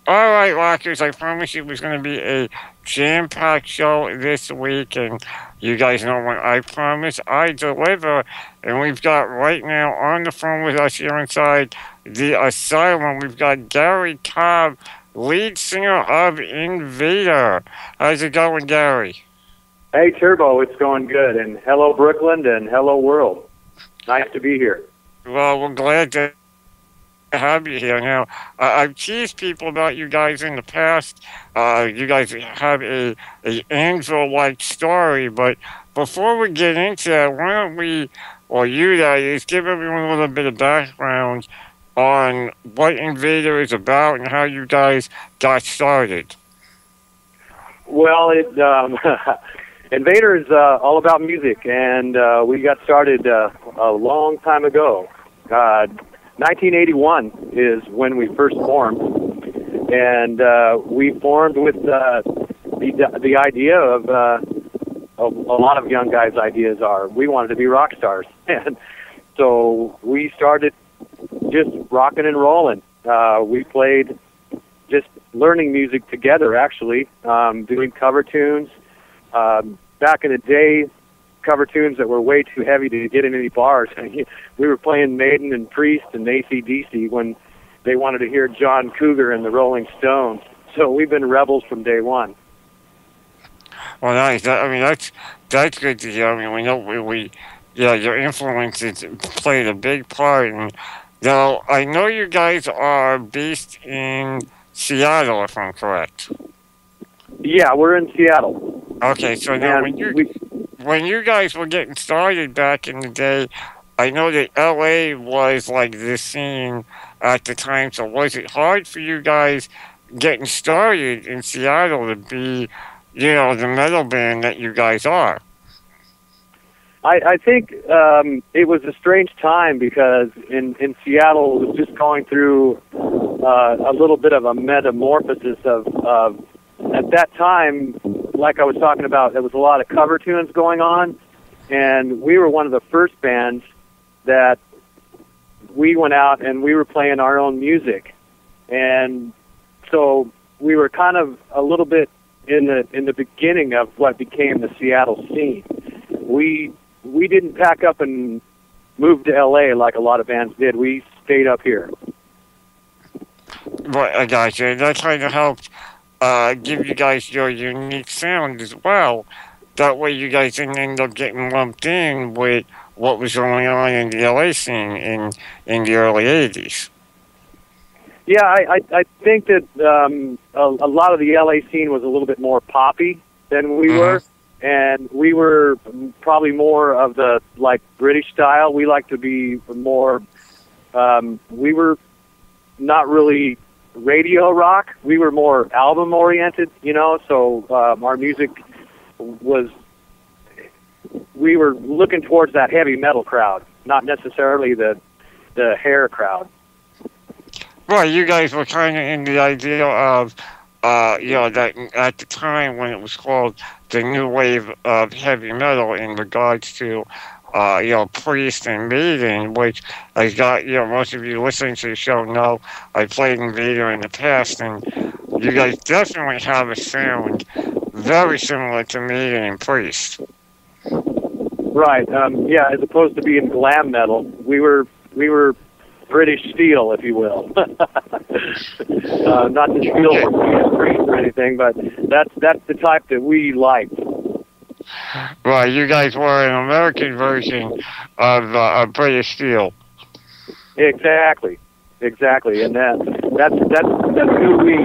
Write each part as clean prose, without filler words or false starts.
All right, Rockers, I promise you it was going to be a jam-packed show this week, and you guys know when I promise, I deliver. And we've got right now on the phone with us here inside the Asylum, we've got Gary Cobb, lead singer of Invader. How's it going, Gary? Hey, Turbo, it's going good. And hello, Brooklyn, and hello, world. Nice to be here. Well, we're glad to have you here. Now, I've teased people about you guys in the past. You guys have a angel-like story, but before we get into that, why don't we, or you that is, give everyone a little bit of background on what Invader is about and how you guys got started. Well, Invader is all about music, and we got started a long time ago. 1981 is when we first formed, and we formed with the idea of a lot of young guys' ideas are we wanted to be rock stars, and so we started just rocking and rolling. We played just learning music together, actually, doing cover tunes. Back in the day, cover tunes that were way too heavy to get in any bars. We were playing Maiden and Priest and AC/DC when they wanted to hear John Cougar and the Rolling Stones. So we've been rebels from day one. Well, nice. That's good to hear. I mean, we know yeah, your influences played a big part. And now, I know you guys are based in Seattle, if I'm correct. Yeah, we're in Seattle. Okay, so now when you guys were getting started back in the day, I know that LA was like the scene at the time. So was it hard for you guys getting started in Seattle to be, the metal band that you guys are? I think it was a strange time because in Seattle it was just going through a little bit of a metamorphosis of at that time, like I was talking about, there was a lot of cover tunes going on, and we were one of the first bands that we went out and we were playing our own music. And so we were kind of a little bit in the beginning of what became the Seattle scene. We didn't pack up and move to LA like a lot of bands did. We stayed up here. Right, I got you. That kind of helped give you guys your unique sound as well. That way you guys didn't end up getting lumped in with what was going on in the LA scene in the early 80s. Yeah, I think that a lot of the LA scene was a little bit more poppy than we were, and we were probably more of the, like, British style. We like to be more, we were not really radio rock. We were more album oriented, so our music was, we were looking towards that heavy metal crowd, not necessarily the hair crowd. Well, you guys were kind of in the idea of, that at the time when it was called the new wave of heavy metal in regards to Priest and Maiden, which I got, most of you listening to the show know I played Invader in the past, and you guys definitely have a sound very similar to Maiden and Priest. Right. Yeah, as opposed to being glam metal, we were British steel, if you will. Not to steal from Priest or anything, but that's the type that we liked. Well, you guys were an American version of British Steel. Exactly, and that's who we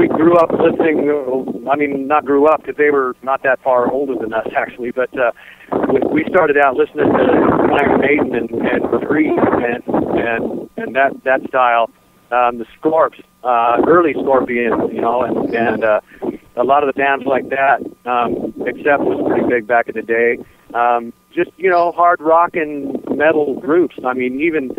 grew up listening. I mean, not grew up because they were not that far older than us actually, but we started out listening to Iron Maiden and Priest and that style. The Scorps, early Scorpion, and a lot of the bands like that. Accept was pretty big back in the day. Just hard rock and metal groups. I mean, even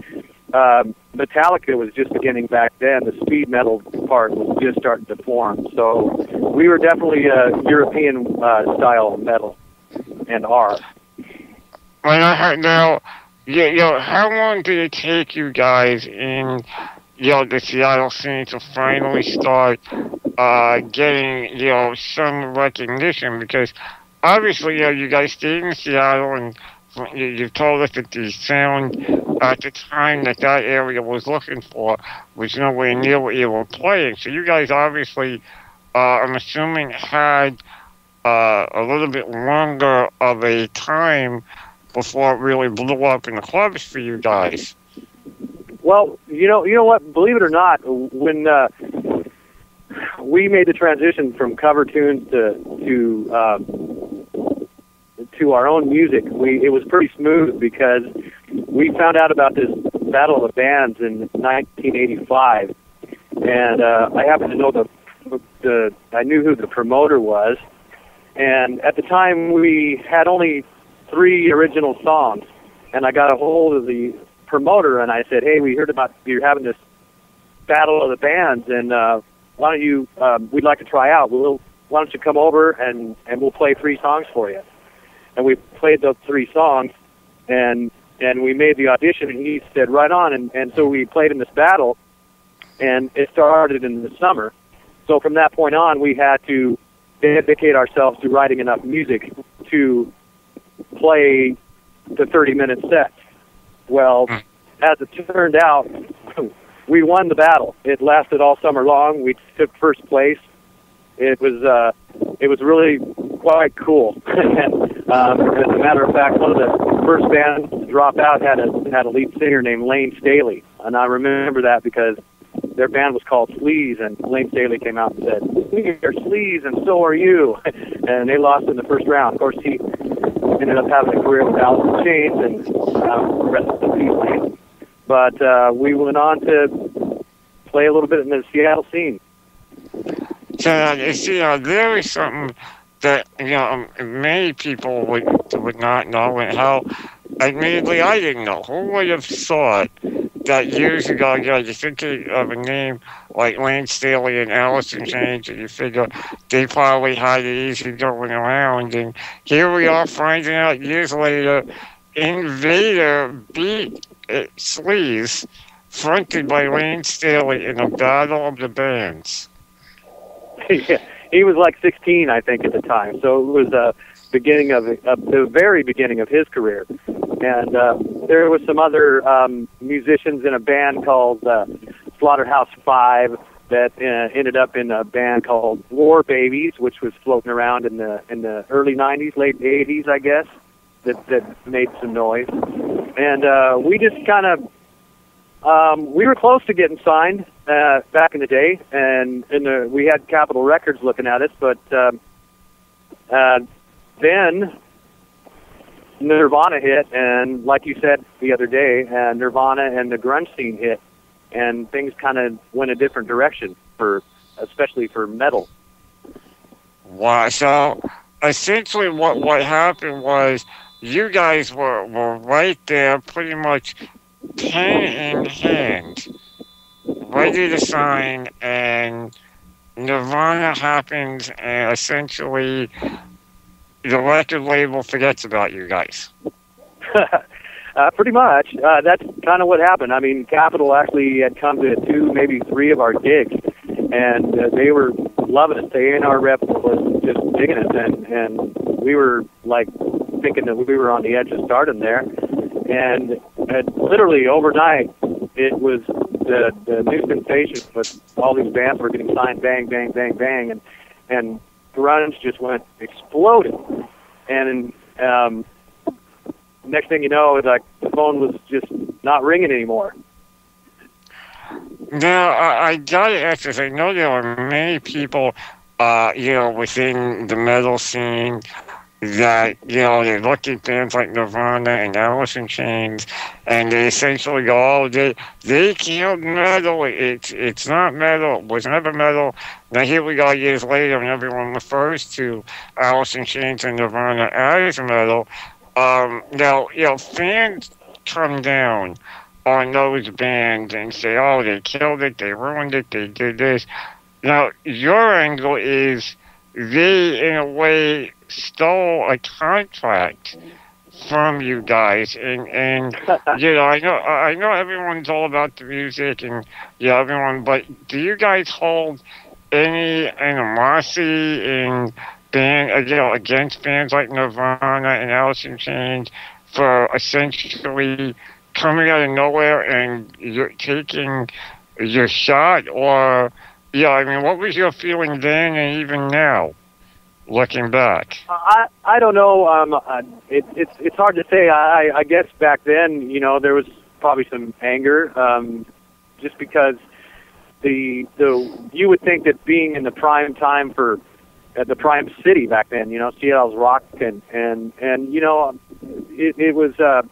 Metallica was just beginning back then. The speed metal part was just starting to form. So we were definitely a European style metal and are. Well, now, how long did it take you guys in the Seattle scene to finally start getting, some recognition because obviously, you guys stayed in Seattle and you've told us that the sound at the time that area was looking for was nowhere near what you were playing. So you guys obviously, I'm assuming, had a little bit longer of a time before it really blew up in the clubs for you guys. Well, you know what? Believe it or not, when we made the transition from cover tunes to our own music, it was pretty smooth because we found out about this Battle of the Bands in 1985, and I happened to know I knew who the promoter was, and at the time we had only 3 original songs, and I got a hold of the promoter and I said, "Hey, we heard about you're having this Battle of the Bands, and why don't you? We'd like to try out. Why don't you come over and we'll play 3 songs for you?" And we played those 3 songs, and we made the audition, and he said, "Right on." And so we played in this battle, and it started in the summer. So from that point on, we had to dedicate ourselves to writing enough music to play the 30-minute set. Well, as it turned out, we won the battle. It lasted all summer long. We took first place. It was really quite cool. And, as a matter of fact, one of the first bands to drop out had a lead singer named Lane Staley, and I remember that because their band was called Sleaze, and Lane Staley came out and said, "We are Sleaze, and so are you." And they lost in the first round. Of course, he ended up having a career with Alice in Chains, and the rest of the people. But we went on to play a little bit in the Seattle scene. So, you see, there is something that many people would not know, and how admittedly I didn't know. Who would have thought that years ago, you think of a name like Lane Staley and Alice in Chains, and you figure they probably had it easy going around, and here we are finding out years later, Invader beat Sleaze, fronted by Lane Staley in a Battle of the Bands. Yeah, he was like 16, I think, at the time. So it was the very beginning of his career. And there was some other musicians in a band called Slaughterhouse Five that ended up in a band called War Babies, which was floating around in the early 90s, late 80s, I guess, that made some noise. And we just kind of we were close to getting signed back in the day, and we had Capitol Records looking at us, but then Nirvana hit, and like you said the other day, Nirvana and the grunge scene hit, and things kind of went a different direction, especially for metal. Wow. So essentially what happened was you guys were right there pretty much pen in hand, ready to sign, and Nirvana happens, and essentially the record label forgets about you guys. Pretty much. That's kind of what happened. I mean, Capitol actually had come to 2, maybe 3 of our gigs, and they were loving it. The A&R rep was just digging it, and we were like thinking that we were on the edge of stardom there. And literally overnight, it was the new sensation with all these bands were getting signed, bang, bang, bang, bang, and grunge just went exploding. And next thing you know, it's like the phone was just not ringing anymore. Now, I gotta ask this. I know there are many people, within the metal scene that, they look at bands like Nirvana and Alice in Chains, and they essentially go, "Oh, they killed metal. It's not metal. It was never metal." Now here we go years later, and everyone refers to Alice in Chains and Nirvana as metal. Now, fans come down on those bands and say, "Oh, they killed it. They ruined it. They did this." Now, your angle is they, in a way, stole a contract from you guys, and you know, I know everyone's all about the music, and yeah, everyone, but do you guys hold any animosity in against bands like Nirvana and Alice in Chains for essentially coming out of nowhere and you're taking your shot, or yeah, I mean, what was your feeling then and even now, looking back? I don't know. It's hard to say. I guess back then, you know, there was probably some anger, just because the you would think that being in the prime time for at the prime city back then, you know, Seattle's rock and you know, it was a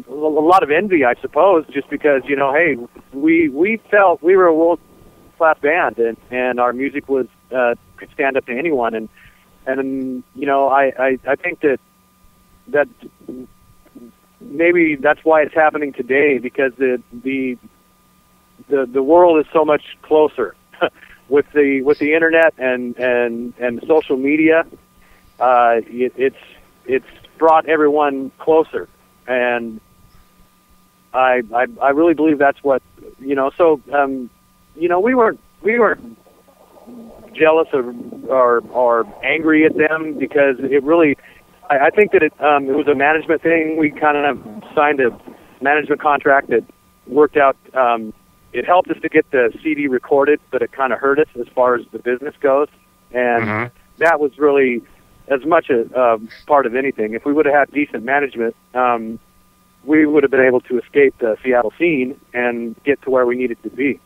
lot of envy, I suppose, just because, you know, hey, we felt we were a world class band and our music was could stand up to anyone, and you know, I think that maybe that's why it's happening today, because the world is so much closer with the internet and social media. It's brought everyone closer, and I really believe that's what, you know. So you know, we weren't jealous or angry at them, because it really, I think that it was a management thing. We kind of signed a management contract that worked out. It helped us to get the CD recorded, but it kind of hurt us as far as the business goes. And that was really as much a part of anything. If we would have had decent management, we would have been able to escape the Seattle scene and get to where we needed to be.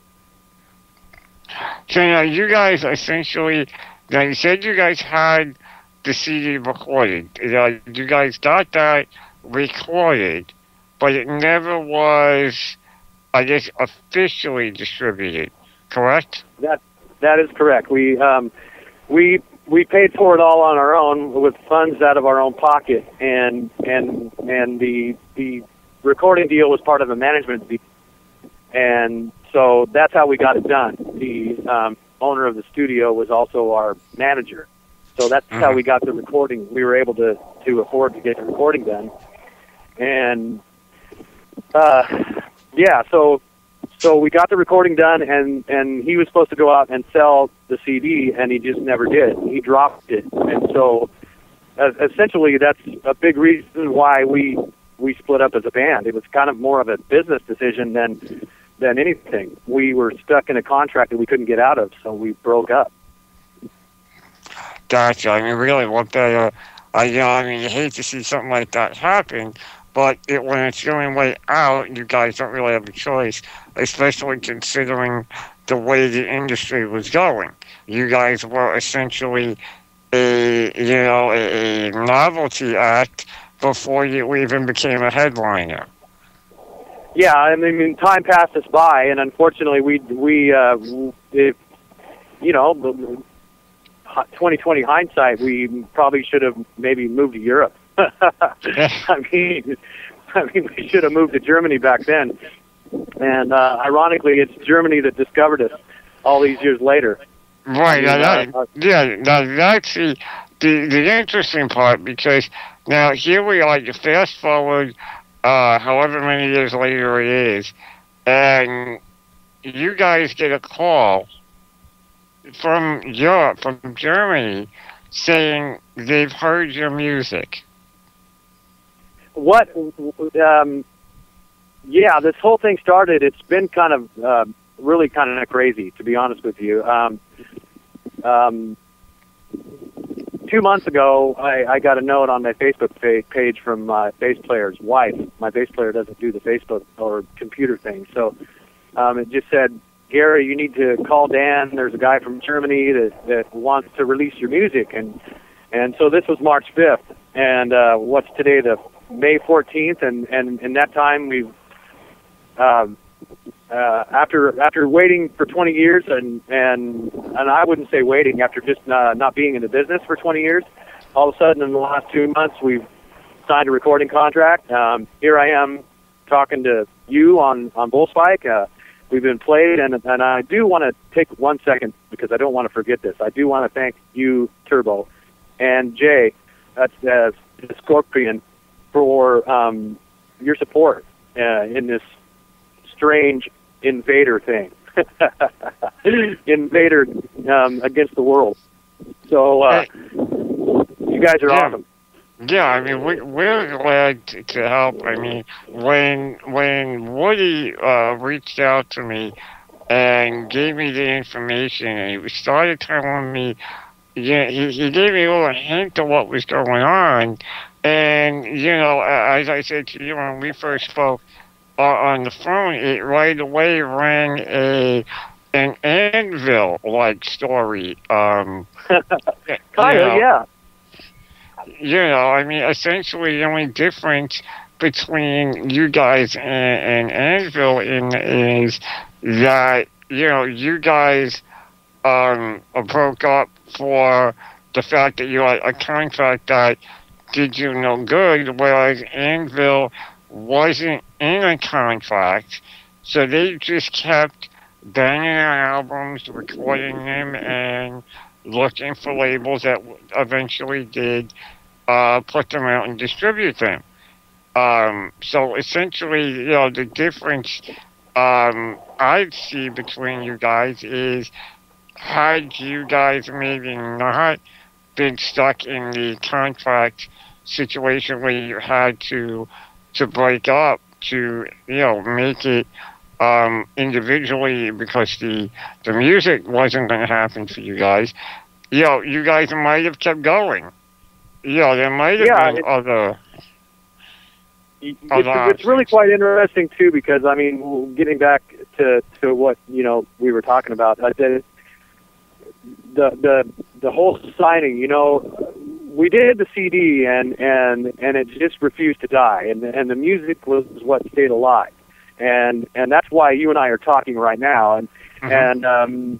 So now you guys essentially, now you said you guys had the CD recorded. You guys got that recorded, but it never was, I guess, officially distributed. Correct? That is correct. We paid for it all on our own with funds out of our own pocket, and the recording deal was part of a management deal, and so that's how we got it done. The owner of the studio was also our manager, so that's how we got the recording. We were able to afford to get the recording done, and yeah, so we got the recording done, and he was supposed to go out and sell the CD, and he just never did. He dropped it, and so essentially that's a big reason why we split up as a band. It was kind of more of a business decision than anything. We were stuck in a contract that we couldn't get out of, so we broke up. Gotcha. I mean, really, what better? You hate to see something like that happen, but when it's the only way out, you guys don't really have a choice, especially considering the way the industry was going. You guys were essentially a novelty act before you even became a headliner. Yeah, I mean, time passed us by, and unfortunately, we 2020 hindsight, we probably should have maybe moved to Europe. I mean, we should have moved to Germany back then. And ironically, it's Germany that discovered us all these years later. Right. Now that's the interesting part, because now here we are. You fast forward, however many years later it is, and you guys get a call from Europe, from Germany, saying they've heard your music. Yeah, this whole thing started, it's been kind of, really kind of crazy, to be honest with you. 2 months ago, I got a note on my Facebook page from my bass player's wife. My bass player doesn't do the Facebook or computer thing, so it just said, Gary, you need to call Dan. There's a guy from Germany that wants to release your music. And so this was March 5th. And what's today, the May 14th? And in that time, we've, after waiting for 20 years, and I wouldn't say waiting, after just not being in the business for 20 years, all of a sudden in the last 2 months, we've signed a recording contract. Here I am talking to you on Bullspike. We've been played, and I do want to take 1 second, because I don't want to forget this. I do want to thank you, Turbo, and Jay, that's the Scorpion, for your support in this strange invader thing. Invader against the world. So you guys are awesome. Yeah, I mean, we're glad to help. I mean, when Woody reached out to me and gave me the information, and he started telling me, yeah, he gave me a little hint of what was going on, and as I said to you when we first spoke on the phone, it right away rang an Anvil like story. Kind of, yeah. I mean, essentially the only difference between you guys and Anvil is that, you guys broke up for the fact that you had a contract that did you no good, whereas Anvil wasn't in a contract, so they just kept banging out albums, recording them, and looking for labels that eventually did put them out and distribute them. So essentially, the difference I see between you guys is, had you guys maybe not been stuck in the contract situation where you had to break up to make it individually because the music wasn't going to happen for you guys, you guys might have kept going. There might have been other. It's really quite interesting too, because I mean, getting back to what we were talking about, the whole signing. We did the CD and it just refused to die, and the music was what stayed alive, and that's why you and I are talking right now, and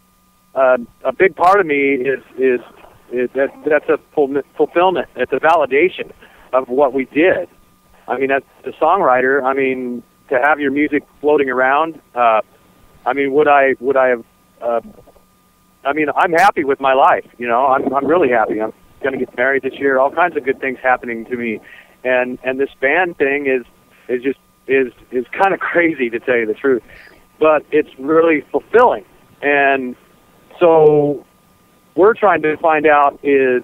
a big part of me is that's a fulfillment. It's a validation of what we did. I mean, as a songwriter, I mean, to have your music floating around, I mean, would I have? I mean, I'm happy with my life. I'm really happy. I'm going to get married this year. All kinds of good things happening to me, and this band thing is kind of crazy, to tell you the truth, but it's really fulfilling. And so we're trying to find out is,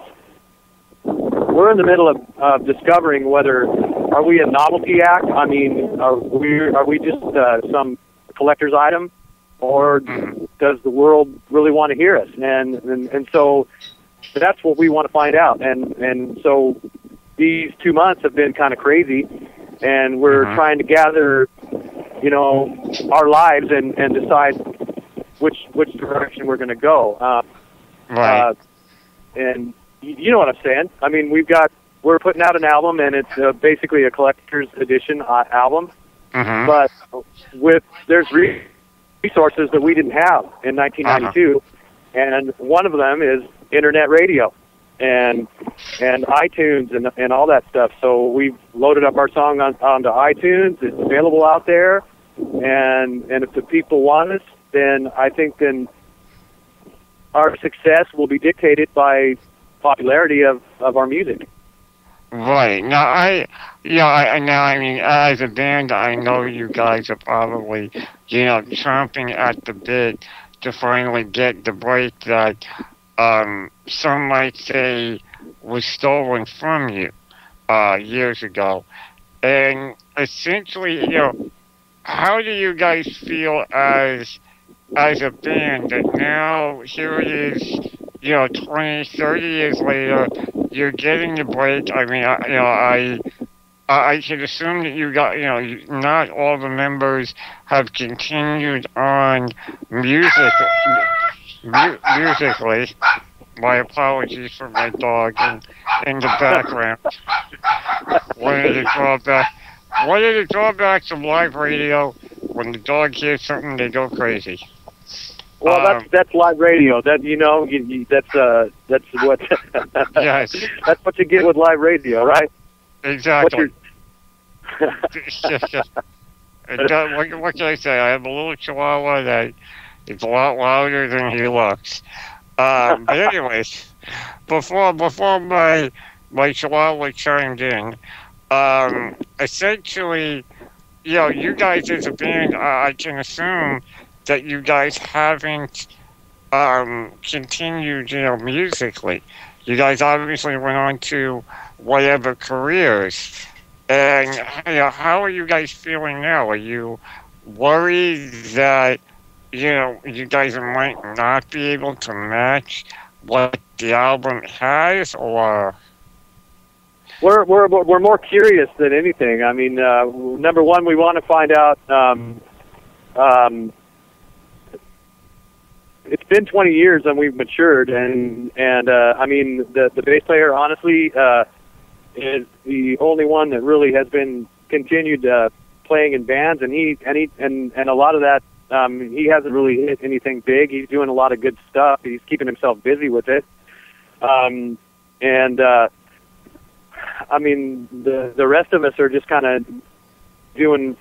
we're in the middle of discovering whether, are we a novelty act? I mean, are we just some collector's item, or does the world really want to hear us? And so that's what we want to find out. And so these 2 months have been kind of crazy, and we're trying to gather, our lives and decide which direction we're going to go. Right. And you know what I'm saying? I mean, we're putting out an album, and it's basically a collector's edition album. But there's resources that we didn't have in 1992, and one of them is internet radio and iTunes and all that stuff. So we've loaded up our song onto iTunes. It's available out there, and if the people want us, then I think our success will be dictated by popularity of our music. Right. Now, I mean, as a band, I know you guys are probably, chomping at the bit to finally get the break that some might say was stolen from you years ago. And essentially, how do you guys feel as a band that now here it is, 20, 30 years later, you're getting the break? I mean, I should assume that you got, not all the members have continued on musically. My apologies for my dog in the background. One of the drawbacks of live radio, when the dog hears something, they go crazy. Well, that's live radio. That that's what. Yes. That's what you get with live radio, right? Exactly. What can I say? I have a little chihuahua that is a lot louder than he looks. But anyways, before my chihuahua chimed in, essentially, you guys as a band, I can assume that you guys haven't continued, musically. You guys obviously went on to whatever careers. And how are you guys feeling now? Are you worried that you guys might not be able to match what the album has, or? We're more curious than anything. I mean, number one, we want to find out. It's been 20 years and we've matured, and I mean, the bass player honestly is the only one that really has been continued playing in bands, and a lot of that he hasn't really hit anything big. He's doing a lot of good stuff. He's keeping himself busy with it, and I mean, the rest of us are just kind of doing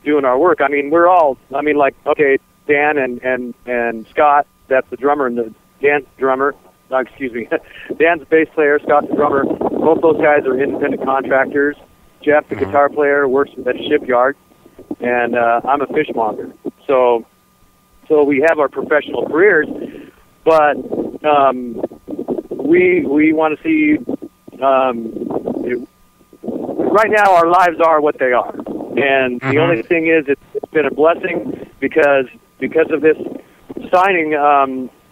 our work. I mean, like, okay, Dan and Scott, that's the drummer, and Dan's the drummer. Excuse me, Dan's the bass player, Scott's the drummer. Both those guys are independent contractors. Jeff, the guitar player, works at a shipyard, and I'm a fishmonger. So we have our professional careers, but we want to see. Right now, our lives are what they are, and the only thing is, it's been a blessing because of this signing.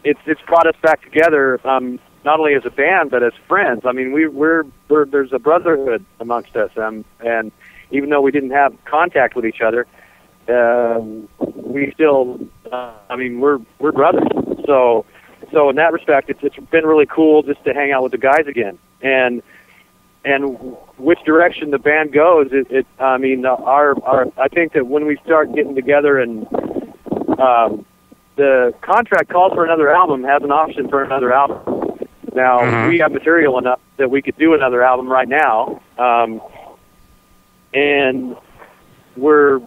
It's brought us back together, not only as a band but as friends. I mean, we're there's a brotherhood amongst us, and even though we didn't have contact with each other, we still, I mean, we're brothers. So in that respect, it's been really cool just to hang out with the guys again, and which direction the band goes, I mean, I think that when we start getting together and the contract calls for another album, has an option for another album. Now, we have material enough that we could do another album right now, and we're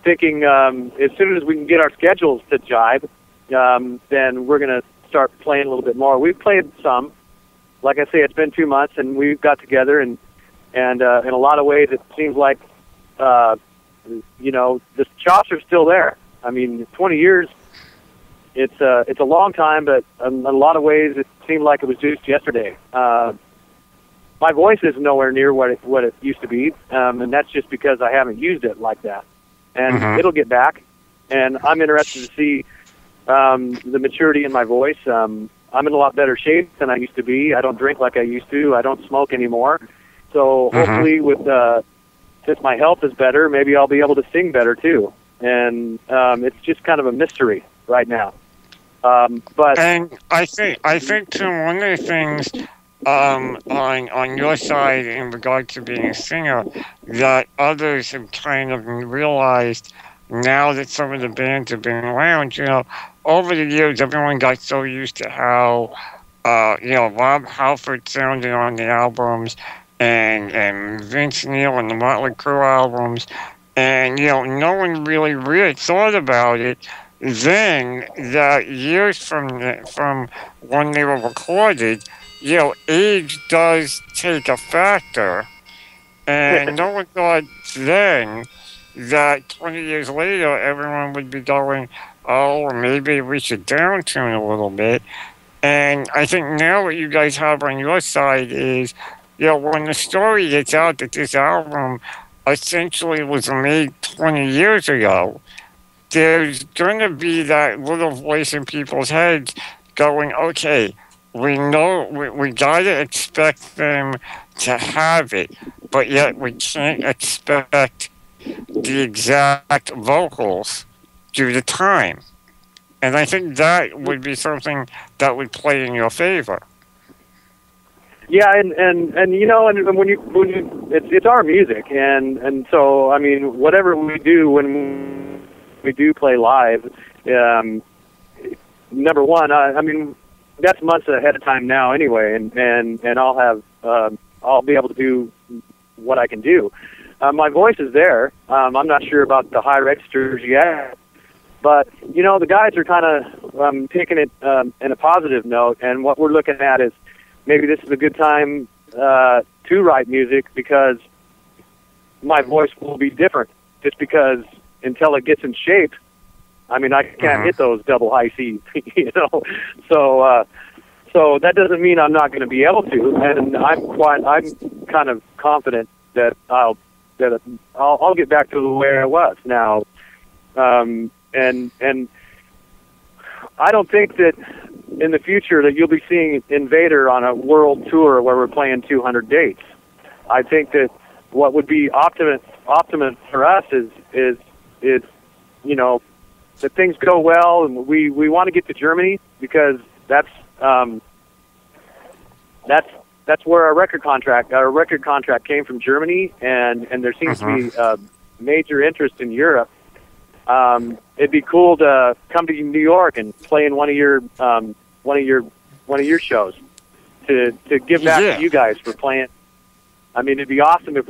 thinking as soon as we can get our schedules to jibe, then we're going to start playing a little bit more. We've played some. Like I say, it's been 2 months, and we've got together, and in a lot of ways, it seems like, the chops are still there. I mean, 20 years, it's a long time, but in a lot of ways, it seemed like it was just yesterday. My voice is nowhere near what it used to be, and that's just because I haven't used it like that. And it'll get back, and I'm interested to see the maturity in my voice. I'm in a lot better shape than I used to be. I don't drink like I used to. I don't smoke anymore. So hopefully, since my health is better, maybe I'll be able to sing better too. And it's just kind of a mystery right now. But I think too, one of the things on your side in regard to being a singer that others have kind of realized now that some of the bands have been around, over the years, everyone got so used to how, Rob Halford sounded on the albums, and Vince Neil and the Motley Crue albums, and, no one really thought about it then, that years from when they were recorded, age does take a factor, and no one thought then that 20 years later, everyone would be going, oh, maybe we should downtune a little bit. And I think now what you guys have on your side is, when the story gets out that this album essentially was made 20 years ago, there's going to be that little voice in people's heads going, okay, we know we got to expect them to have it, but yet we can't expect the exact vocals due to time. And I think that would be something that would play in your favor. Yeah, and when you it's our music, and so I mean, whatever we do when we do play live, number one, I mean, that's months ahead of time now anyway, and I'll be able to do what I can do. My voice is there. I'm not sure about the high registers yet, but the guys are kind of taking it in a positive note, and what we're looking at is maybe this is a good time to write music because my voice will be different just because until it gets in shape, I mean, I can't hit those double high C's, you know. So that doesn't mean I'm not going to be able to, and I'm kind of confident that I'll get back to the way I was now. And I don't think that in the future that you'll be seeing Invader on a world tour where we're playing 200 dates. I think that what would be optimum for us is you know, that things go well, and we want to get to Germany because that's where our record contract came from, Germany, and there seems to be major interest in Europe. It'd be cool to come to New York and play in one of your shows to give back to you guys for playing. I mean, it'd be awesome if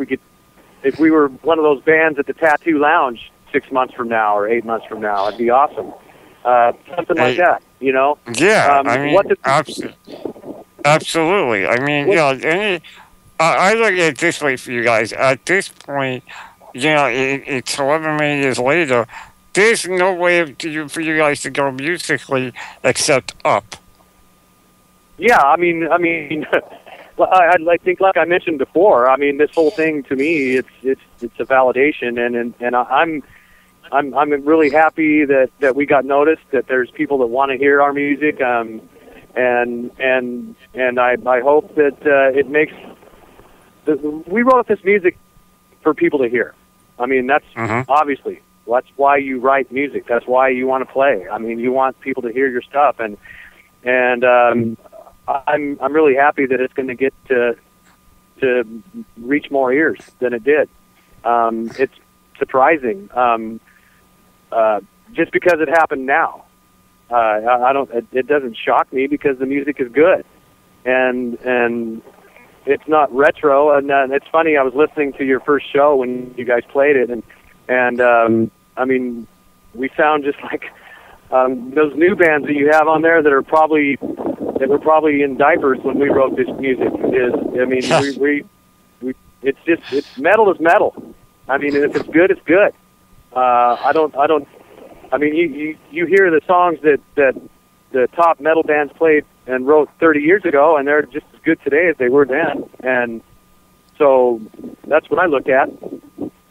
we were one of those bands at the Tattoo Lounge 6 months from now or 8 months from now. It'd be awesome. Something like that, you know? Yeah, I mean, absolutely. I mean, you know, I look at it this way for you guys. At this point, you know, it's however many years later, there's no way for you guys to go musically except up. Yeah, I mean, I think, like I mentioned before, I mean, this whole thing to me, it's a validation, and I'm really happy that we got noticed, that there's people that want to hear our music, and I hope that it makes. We wrote this music for people to hear. I mean, that's obviously that's why you write music. That's why you want to play. I mean, you want people to hear your stuff, and I'm really happy that it's going to get to reach more ears than it did. It's surprising, just because it happened now. It doesn't shock me because the music is good, and it's not retro. And it's funny. I was listening to your first show when you guys played it, and I mean, we sound just like those new bands that you have on there that were probably in diapers when we wrote this music. I mean, it's metal is metal. I mean, if it's good, it's good. I mean, you hear the songs that the top metal bands played and wrote 30 years ago, and they're just as good today as they were then. And so that's what I look at.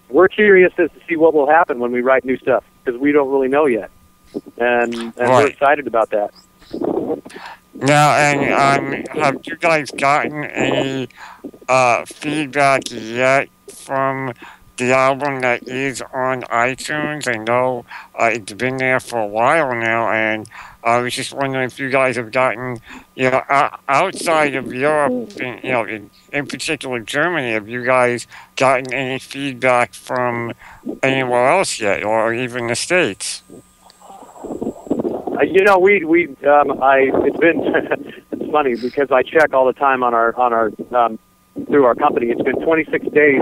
We're curious as to see what will happen when we write new stuff, because we don't really know yet. And we're excited about that. Now, and have you guys gotten any feedback yet from the album that is on iTunes? I know it's been there for a while now, and I was just wondering if you guys have gotten, you know, outside of Europe, you know, in particular Germany, have you guys gotten any feedback from anywhere else yet, or even the States? You know, it's been it's funny because I check all the time on our through our company. It's been 26 days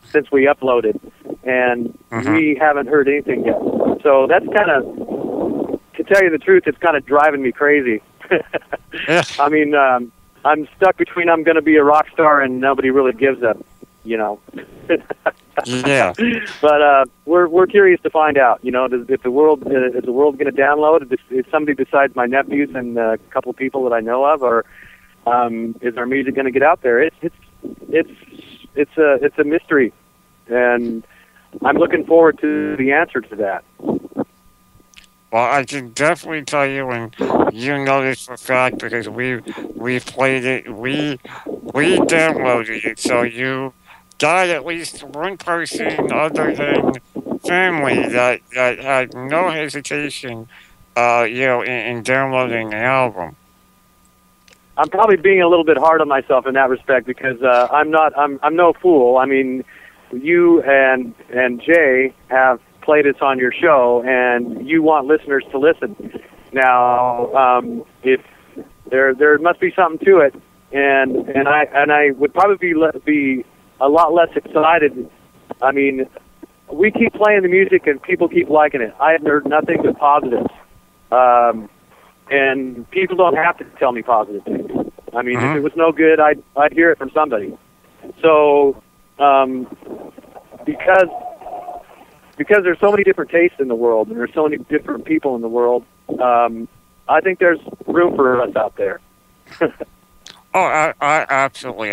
since we uploaded, and we haven't heard anything yet. So that's kind of, to tell you the truth, it's kind of driving me crazy. I mean, I'm stuck between I'm going to be a rock star and nobody really gives a, you know. Yeah. But we're curious to find out. You know, is the world going to download? If somebody besides my nephews and a couple of people that I know of, or is our music going to get out there? It's a mystery, and I'm looking forward to the answer to that. Well, I can definitely tell you, and you know this for a fact because we played it, we downloaded it, so you got at least one person other than family that had no hesitation, you know, in downloading the album. I'm probably being a little bit hard on myself in that respect because I'm no fool. I mean, you and Jay have played us on your show, and you want listeners to listen. Now, if there must be something to it, and I would probably be a lot less excited. I mean, we keep playing the music and people keep liking it. I have heard nothing but positives. And people don't have to tell me positive things. I mean, if it was no good, I'd hear it from somebody. So, because there's so many different tastes in the world and there's so many different people in the world, I think there's room for us out there. Oh, I absolutely.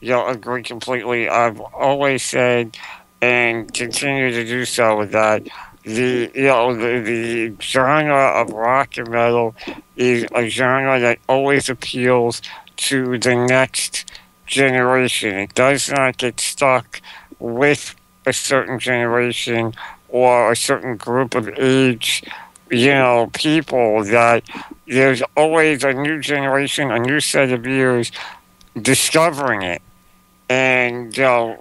Agree completely. I've always said, and continue to do so, with that the genre of rock and metal is a genre that always appeals to the next generation. It does not get stuck with a certain generation or a certain group of age, people. That there's always a new generation, a new set of ears discovering it. And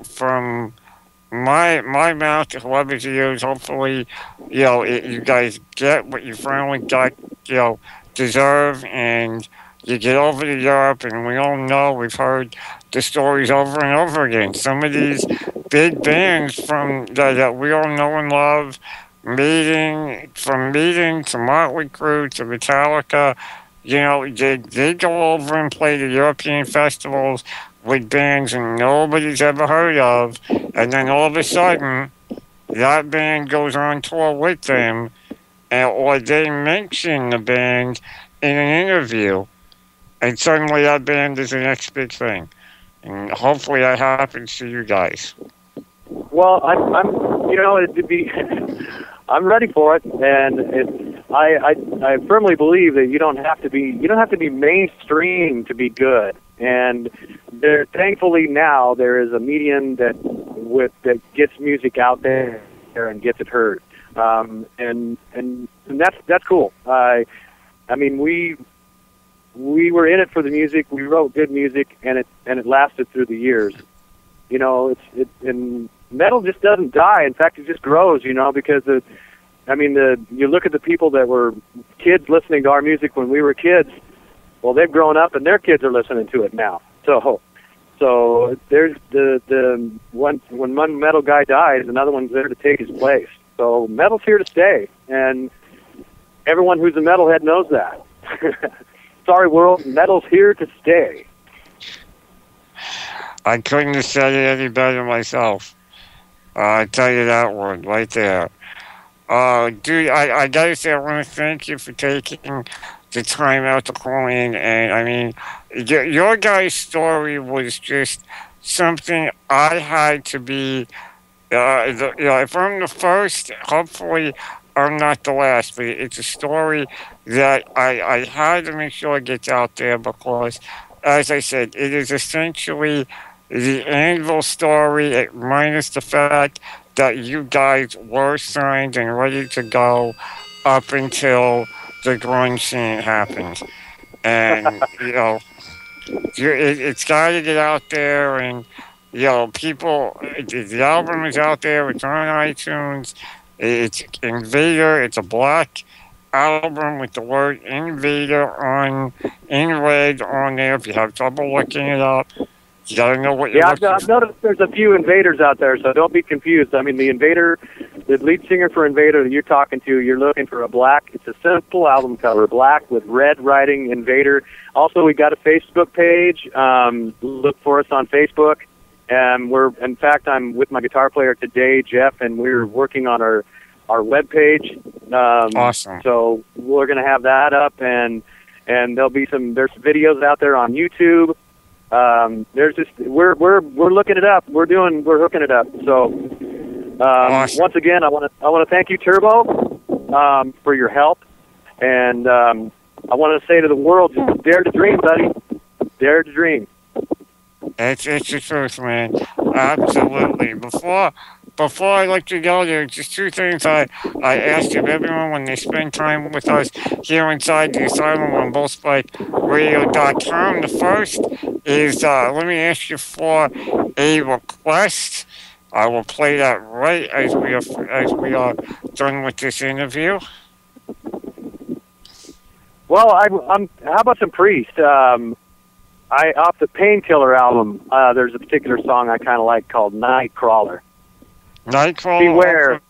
from my mouth to whoever's ears, hopefully, you guys get what you finally got, deserve, and you get over to Europe. And we all know, we've heard the stories over and over again. Some of these big bands from that we all know and love, Meeting to Motley Crue to Metallica, they go over and play the European festivals with bands nobody's ever heard of, and then all of a sudden, that band goes on tour with them, or they mention the band in an interview, and suddenly that band is the next big thing. And hopefully that happens to you guys. Well, it'd be, I'm ready for it, and I firmly believe that you don't have to be mainstream to be good. And thankfully now there is a medium that gets music out there and gets it heard, and that's cool. I mean, we were in it for the music. We wrote good music, and it lasted through the years. And metal just doesn't die. In fact, it just grows. Because you look at the people that were kids listening to our music when we were kids. Well, they've grown up and their kids are listening to it now. So there's when one metal guy dies, another one's there to take his place. So metal's here to stay, and everyone who's a metalhead knows that. Sorry, world, metal's here to stay. I couldn't have said it any better myself. I tell you that one right there. Dude, I gotta say, I want to thank you for taking the time out to call in. And I mean, your guys' story was just something I had to be. If I'm the first, hopefully I'm not the last. But it's a story that I had to make sure it gets out there because, as I said, it is essentially the Anvil story, minus the fact that you guys were signed and ready to go up until the grunge scene happened. And, it's got to get out there, and, people, the album is out there, it's on iTunes, it's Invader, it's a black album with the word Invader in red on there. If you have trouble looking it up, you gotta know what you're looking for. I've noticed there's a few Invaders out there, so don't be confused. I mean, the Invader, the lead singer for Invader that you're talking to, you're looking for a black. It's a simple album cover, black with red writing, Invader. Also, we got a Facebook page. Look for us on Facebook. In fact, I'm with my guitar player today, Jeff, and we're working on our web page. Awesome. So we're gonna have that up, and there's videos out there on YouTube. We're looking it up. We're hooking it up. So awesome. Once again, I want to thank you, Turbo, for your help, and I want to say to the world, just dare to dream, buddy. Dare to dream. It's the truth, man. Absolutely. Before I let you go, there's just two things I ask of everyone when they spend time with us here inside the Asylum on BullSpikeRadio.com. The first is, let me ask you for a request. I will play that right as we are done with this interview. Well, how about some Priest? Off the Painkiller album, there's a particular song I kind of like called Nightcrawler. Nightcrawler. Beware.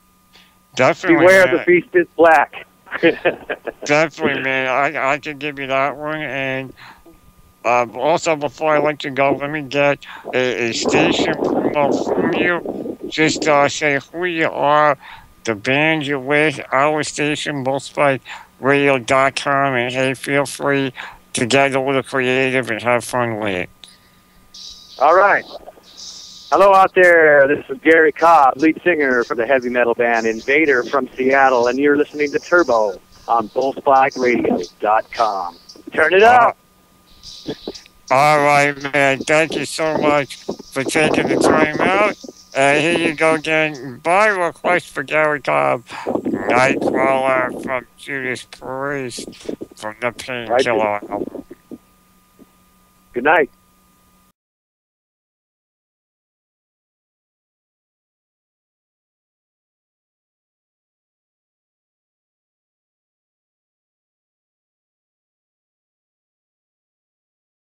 Definitely. Beware, man. the feast is black. Definitely, man. I can give you that one. And also, before I let you go, let me get a station promo from you just say who you are, the band you're with, our station, BullSpikeRadio.com, and hey, feel free to get a little creative and have fun with it. All right. Hello out there. This is Gary Cobb, lead singer for the heavy metal band Invader from Seattle, and you're listening to Turbo on BullSpikeRadio.com. Turn it up. All right, man. Thank you so much for taking the time out. Here you go again. By request for Gary Cobb, Nightcrawler from Judas Priest from the Painkiller album. Good night.